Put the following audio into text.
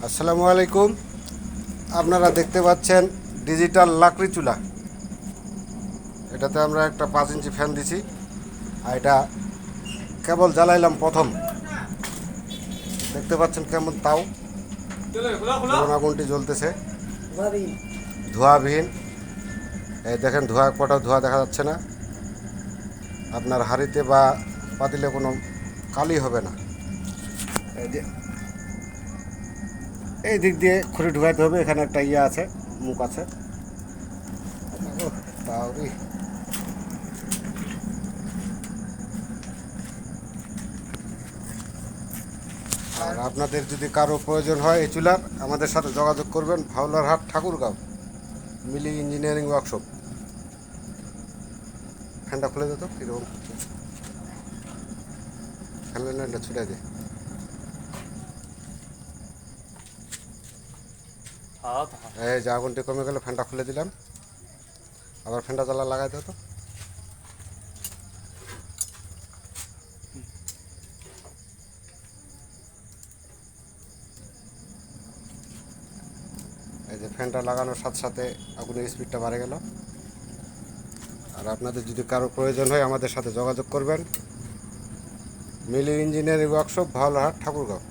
আসসালামু আলাইকুম। আপনারা দেখতে পাচ্ছেন ডিজিটাল লাকড়ি চুলা। এটাতে আমরা একটা 5 ইঞ্চি ফ্যান দিছি, আর এটা কেবল জ্বালাইলাম প্রথম। দেখতে পাচ্ছেন কেমন তাও যেমন আগুনটি জ্বলতেছে, ধোঁয়াবিহীন। এই দেখেন ধোঁয়া, কটাও ধোঁয়া দেখা যাচ্ছে না। আপনার হাঁড়িতে বা পাতিলে কোনো কালি হবে না। এই যে এই দিক দিয়ে খড়ি ঢুকাইতে হবে, এখানে একটা ইয়ে আছে, মুখ আছে। তাও আর আপনাদের যদি কারো প্রয়োজন হয় এই চুলার, আমাদের সাথে যোগাযোগ করবেন। ভাওলারহাট, ঠাকুরগাঁও, মিলি ইঞ্জিনিয়ারিং ওয়ার্কশপ। ফ্যানটা খুলে দিত কীরকম ফ্যানটা ছুটে দে। এই যে আগুনটি কমে গেলে ফ্যানটা খুলে দিলাম, আবার ফ্যানটা জ্বালা লাগাই দিত। এই যে ফ্যানটা লাগানোর সাথে সাথে আগুনের স্পিডটা বাড়ে গেল। আর আপনাদের যদি কারো প্রয়োজন হয় আমাদের সাথে যোগাযোগ করবেন। মিলি ইঞ্জিনিয়ারিং ওয়ার্কশপ, ভাওলারহাট, ঠাকুরগাঁও।